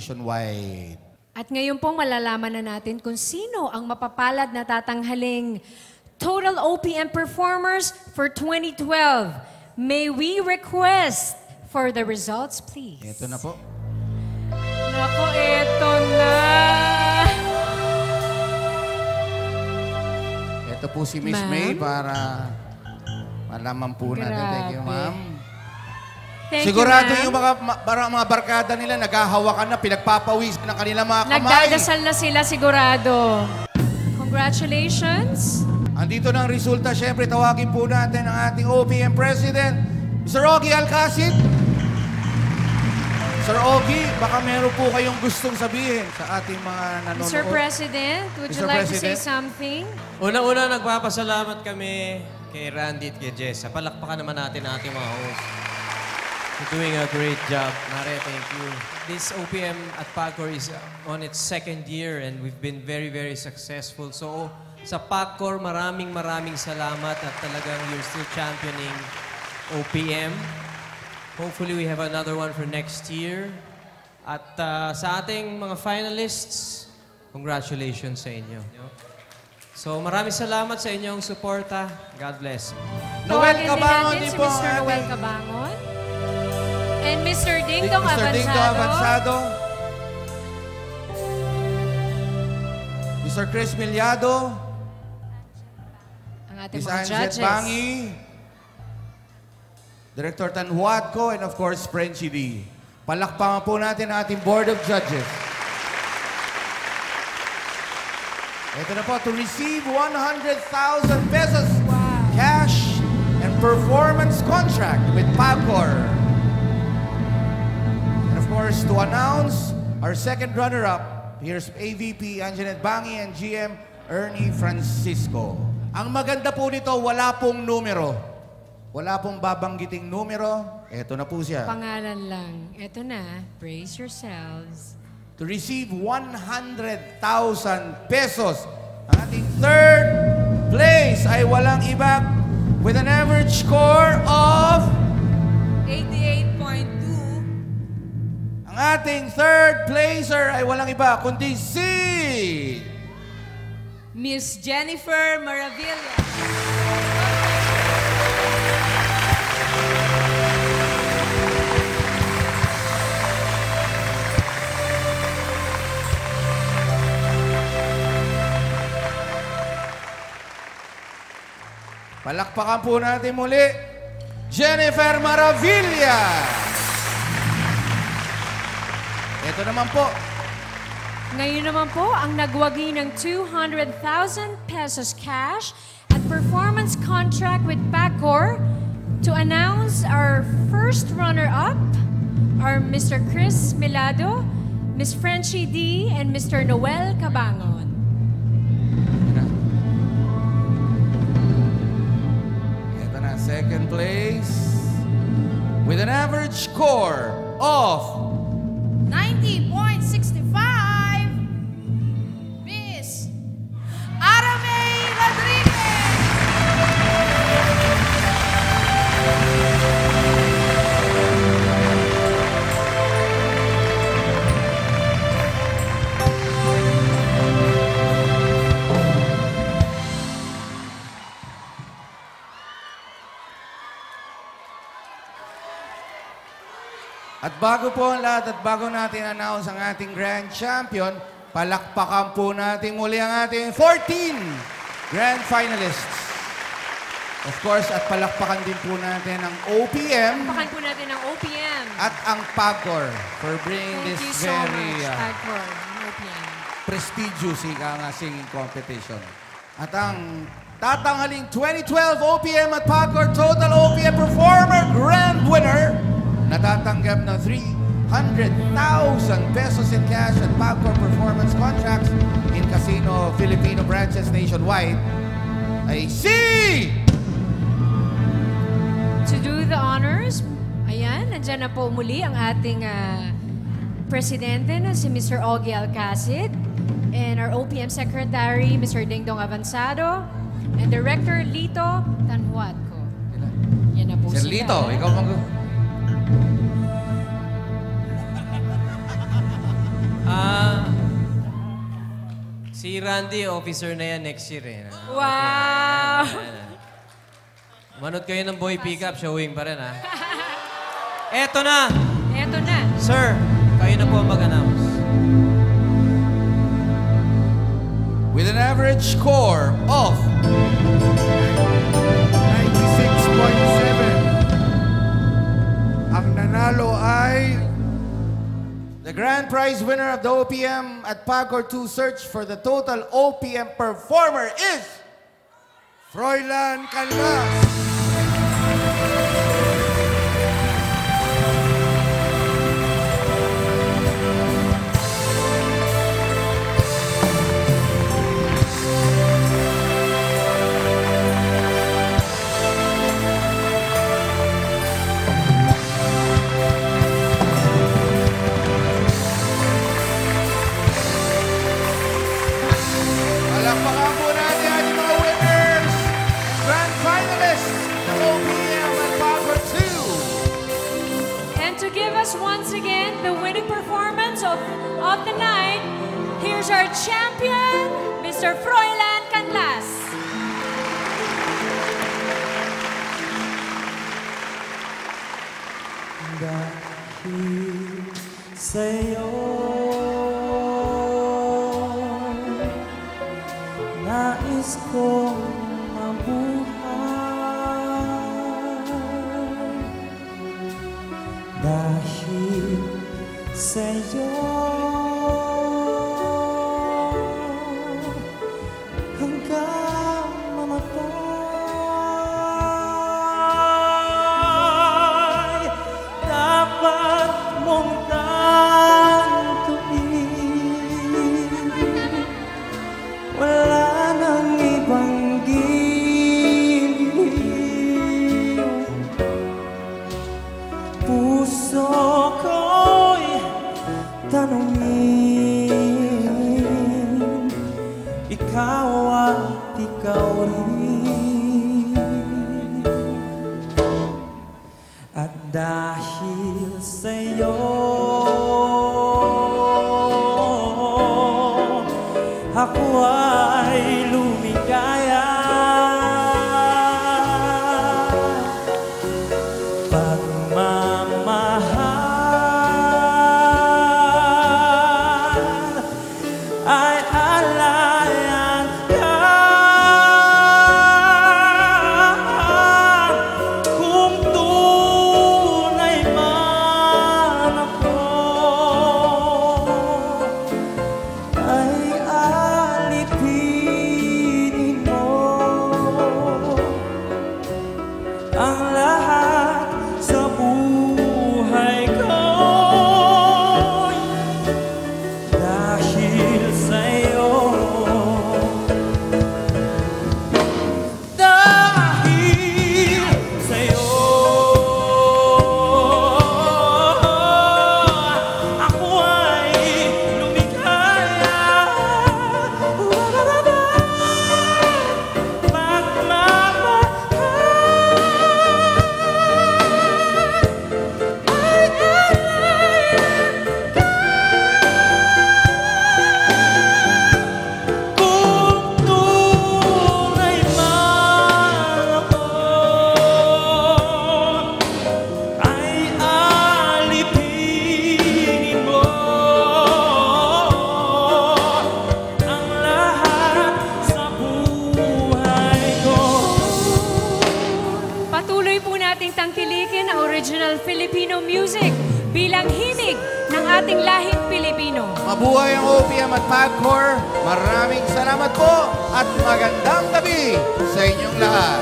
nationwide. At ngayon pong malalaman na natin kung sino ang mapapalad na tatanghaling Total OPM performers for 2012. May we request for the results, please? Ito na po. Nako, ito na. Ito po si Miss May para malaman po natin. Thank you, ma'am. Sigurado yung mga barkada nila naghahawakan na, pinagpapawisan ng kanilang mga kamay. Nagdadasal na sila sigurado. Congratulations. Andito na ang resulta. Siyempre, tawagin po natin ang ating OPM President, Mr. Ogie Alcacid. Sir Ogie, baka meron po kayong gustong sabihin sa ating mga nanonood. Mr. President, would you like to say something? Unang-una, nagpapasalamat kami kay Randy at kay Jessa. Palakpakan naman natin ang ating mga host. You're doing a great job. Mare, thank you. This OPM at PAGCOR is on its second year and we've been very, very successful. So, sa PAGCOR, maraming salamat at talagang you're still championing OPM. Hopefully, we have another one for next year. At sa ating mga finalists, congratulations sa inyo. So, maraming salamat sa inyong suporta. God bless. Noel Cabangon din si po. Mr. Noel Cabangon. And Mr. Dingdong Mr. Dingdong Avanzado. Mr. Chris Milyado. Ang ating Ms. mga Anjet judges. Bangi. Director Tan Huatco, and of course, Frenchie D. Palakpakan po natin ang ating Board of Judges. Ito na po, to receive 100,000 pesos cash and performance contract with PAGCOR. And of course, to announce our second runner-up, here's AVP Anjanette Bangi and GM Ernie Francisco. Ang maganda po nito, wala pong numero. Wala pong babanggiting numero. Ito na po siya. Pangalan lang. Ito na. Brace yourselves. To receive 100,000 pesos. Ang ating third place ay walang iba with an average score of 88.2. Ang ating third placer ay walang iba kundi si Miss Jennifer Maravilla. Palakpakan po natin muli, Jennifer Maravilla. Ito naman po. Ngayon naman po, ang nagwagi ng 200,000 pesos cash at performance contract with PAGCOR to announce our first runner-up are Mr. Chris Milado, Ms. Frenchie D, and Mr. Noel Cabangon. Second place with an average score of 90.65. Miss Aramay Rodriguez. At bago po ang lahat at bago natin announce ang ating Grand Champion, palakpakan po natin muli ang ating 14 Grand Finalists. Of course, at palakpakan din po natin ang OPM. Palakpakan po natin ang OPM. At ang PAGCOR for bringing Thank this you so very much, PAGCOR and OPM. prestigious singing competition. At ang tatanghaling 2012 OPM at PAGCOR Total OPM Performer Grand Winner, natatanggap ng 300,000 pesos in cash at PAGCOR performance contracts in casino Filipino branches nationwide ay si... To do the honors, ayan, nandyan na po muli ang ating presidente na si Mr. Ogie Alcacid and our OPM Secretary, Mr. Dingdong Avanzado, and Director Lito Tanhuatco. Yan na po Sir sila. Lito, ikaw Si Randy, officer na yan next year eh. Wow! Manood kayo ng Boy Pickup, showing pa rin ha. Eto na! Eto na. Sir, kayo na po mag-announce. With an average score of 96.7. Ang nanalo ay the grand prize winner of the OPM at Pagcor 2 search for the total OPM performer is Froilan Canlas. Palakpakan po natin ang mga winners, grand finalists ng OPM at Pagcor 2. And to give us once again the winning performance of the night, here's our champion, Mr. Froilan Canlas. Dahil sa'yo nais kong mabuhay. Dahil sa'yo hanggang mamatay, dapat mong tantuin. Wala nang ibang giliw. Puso ko'y tanungin, ikaw at ikaw rin. At dahil sa'yo ako ay lumigaya. Pagmamahal ay alayan ka. Kung tunay man ako ay alipinin mo ang lahat sa buhay ko. Dahil sa'yo, dahil sa'yo, ako ay lumikaya. Pagmamahal ay alayan ka. Kung tunay man ako ay alipinin mo ang lahat sa buhay ko. Patuloy po nating tangkilikin ang original Filipino music bilang himig ng ating lahing Pilipino. Mabuhay ang OPM at Pagcor. Maraming salamat po at magandang gabi sa inyong lahat.